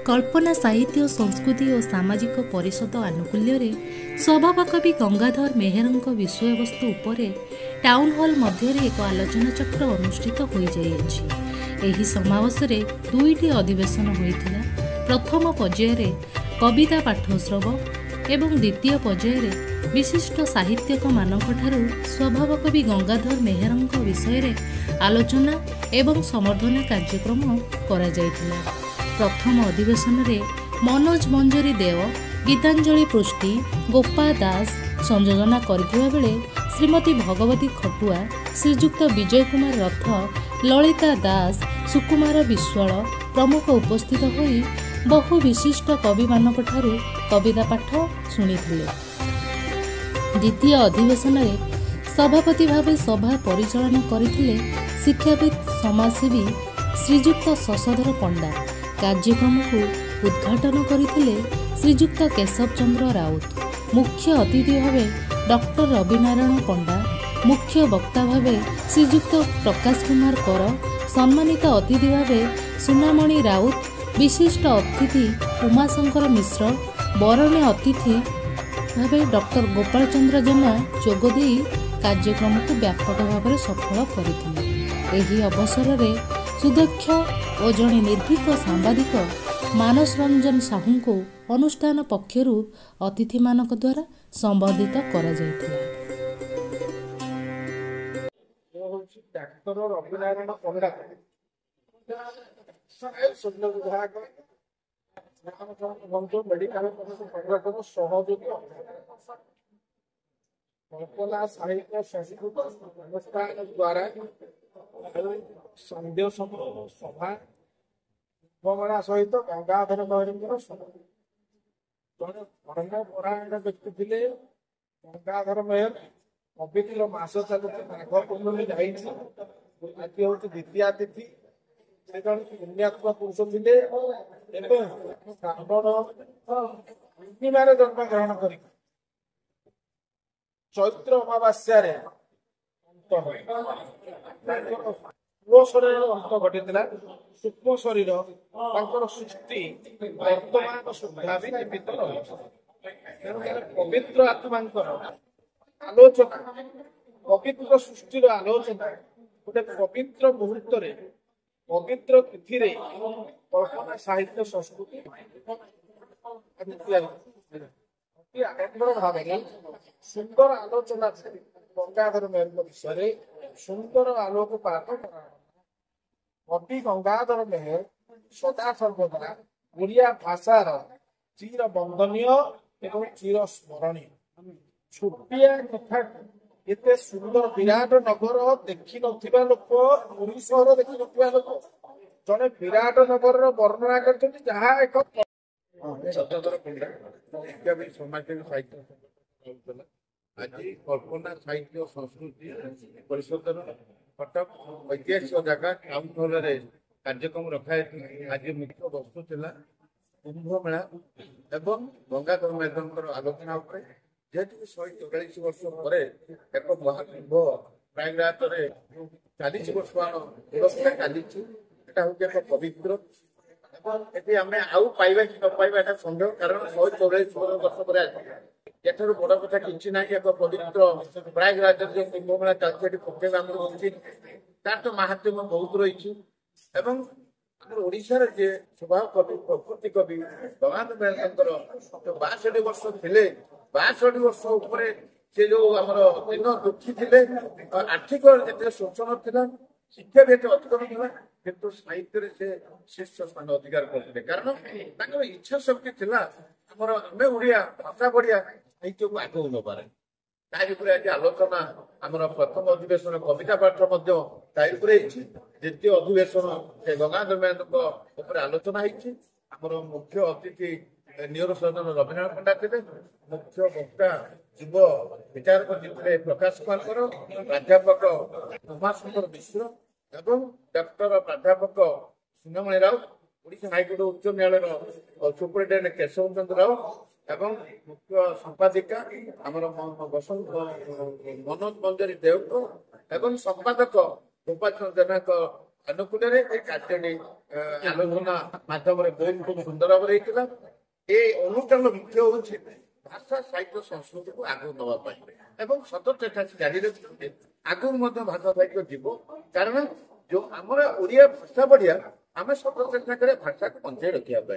कल्पना साहित्य संस्कृति और सामाजिक परिषद आनुकूल्य सभाकवि गंगाधर मेहरଙ୍କ विषयवस्तु उपरे टाउन हॉल मध्य एक आलोचना चक्र अनुष्ठित हो जाइए। समावेश दुईटी अधिवेशन होता। प्रथम पर्यायर कविता पाठोत्सव एवं द्वितीय पर्यायर विशिष्ट साहित्यक मानकठारु स्वभावकवि गंगाधर मेहरଙ୍କ विषय आलोचना एवं संवर्धना कार्यक्रम करा जायतिला। प्रथम अधिवेशन में मनोज मंजरी देव, गीतांजलि पृष्टि, गोपा दास संयोजना करथिबा बेले श्रीमती भगवती खटुआ, श्रीजुक्त विजय कुमार रथ, ललिता दास, सुकुमार विश्वाल प्रमुख उपस्थित होई बहु विशिष्ट कवि मानकठारु कविता पाठ शुणिथिले। द्वितीय अधिवेशन में सभापति भावे सभा परिचालन करथिले शिक्षाविद समाजसेवी श्रीजुक्त शशधर पंडा। कार्यक्रम को उद्घाटन करथिले श्रीजुक्त केशव चंद्र राउत। मुख्य अतिथि भावे डॉक्टर रविनारायण पंडा, मुख्य वक्ता भावे श्रीजुक्त प्रकाश कुमार कर, सम्मानित अतिथि भावे सुनामणि राउत, विशिष्ट अतिथि उमाशंकर मिश्र, बरणे अतिथि भावे डॉक्टर गोपाल चंद्र जेना जोगदे कार्यक्रम को व्यापक भाव में सफल करथिले। एही अवसर में सुदक्ष और जड़े निर्भीक सांबादिक मानस रंजन साहू को अनुष्ठान पक्षरु अतिथि मानक द्वारा संबोधित करा जायतिला। डॉक्टर रविनारायण पंडा विभाग मेडिकल सहयोगी कल्पना साहित्य संस्कृति अनुष्ठान द्वारा संध्या सभा कुंभमेला सहित गंगाधर मेहर जड़े धर्मपरायण व्यक्ति थे। गंगाधर मेहर पवित्र मास चलुची माघ पूर्णमी जाइए। आज हूँ द्वितीय तिथि। से जन पुण्यात्मा पुरुष थे। श्रावण पूर्णिमार जन्म ग्रहण कर चैत्र अमावास्या शरीर अंत घटी सूक्ष्म शरीर सृष्टि वर्तमान सुधा भी जीवित रही। पवित्र आत्मा आलोचना पवित्र सृष्टि आलोचना गोटे पवित्र मुहूर्त पवित्र तिथि कल्पना साहित्य संस्कृति आडम्बर भाव सुंदर आलोचना गंगाधर मेहर विषय सुंदर आलोकपात कवि गंगाधर मेहर सदा सर्वदा ओडिया भाषार चिर बंदनीय एवं चिर स्मरणीय छोटिया कथा एते सुंदर विराट नगर देखि नथिबा लोक पुरी सहर देखि नथिबा लोक जने विराट नगर वर्णना करछथि जहा एक शशधर पंडा समाजसेवी साहित्य आज कल्पना साहित्य संस्कृति परिषद कटक ऐतिहासिक जगह टाउन हॉल कार्यक्रम रखाई। आज मुख्य वस्तु थिला कुंभ मेला एवं गंगाधर मेहर आलोचना जेहेतु 144 वर्ष पर एक महाकुंभ प्रायग्रात 40 वर्ष व्यवस्था चली एक पवित्र ये आम आउ पाइबा कि न पाइबा संदेह कारण 144 वर्ष पर एठार बड़ कथा कि ना एक पवित्र प्रयागराज जो कुंभ मेला चलती पकेबा तार तो महात्म्य बहुत रही। ओडार जे स्वभाव कवि प्रकृति कवि गंगाधर मेहर 62 वर्ष थे 62 वर्ष उपर से जो आम दिन दुखी थे आर्थिक जितने शोषण था शिक्षा भी अधिक ना किंतु साहित्य से शीर्ष स्थान अधिकार करते कारण इच्छा शक्ति थी आम ओडिया भाषा बढ़िया साहित्य को आगे नबार तार आज आलोचना आम प्रथम अधिवेशन कविता पाठ द्वितीय अधिवेशन से गंगाधर मेहर आलोचना होमर मुख्य अतिथि नियर सर्जन रविनारायण पंडा थे। मुख्य वक्ता युव विचारक थे प्रकाश कुमार प्राध्यापक उमाशंकर मिश्र एवं डॉक्टर प्राध्यापक सुनामणि राउत ओडिशा हाईकोर्ट उच्च न्यायालय सुपरिटेडेंट केशव चंद्र राउत एवं मुख्य संपादिका आमर मनोज मंजरी देव एवं संपादक गोपाल चंद्र जेना ଆନୁକୂଲ୍ୟରେ ଏ କାର୍ଯ୍ୟଟି ଆଲୋଚନା ମାଧ୍ୟମରେ ଖୁବ ସୁନ୍ଦର ଭାବରେ ହେଇଥିଲା। ଏ ଅନୁଷ୍ଠାନର ମୁଖ୍ୟ ହେଉଛି ଭାଷା ସାହିତ୍ୟ ସଂସ୍କୃତିକୁ ଆଗକୁ ନେବା ପାଇଁ ଏବଂ ସତତ ଚେଷ୍ଟା ଜାରି ରଖିଛନ୍ତି। ଆଗକୁ ମଧ୍ୟ ଭାଷା ସାହିତ୍ୟ ଯିବ, କାରଣ ଯୋଉ ଆମର ଓଡ଼ିଆ ଭାଷା ବଢ଼ିଆ, ଆମେ ସତତ ଚେଷ୍ଟା କରିବା ଭାଷାକୁ ବଞ୍ଚାଇ ରଖିବା ପାଇଁ।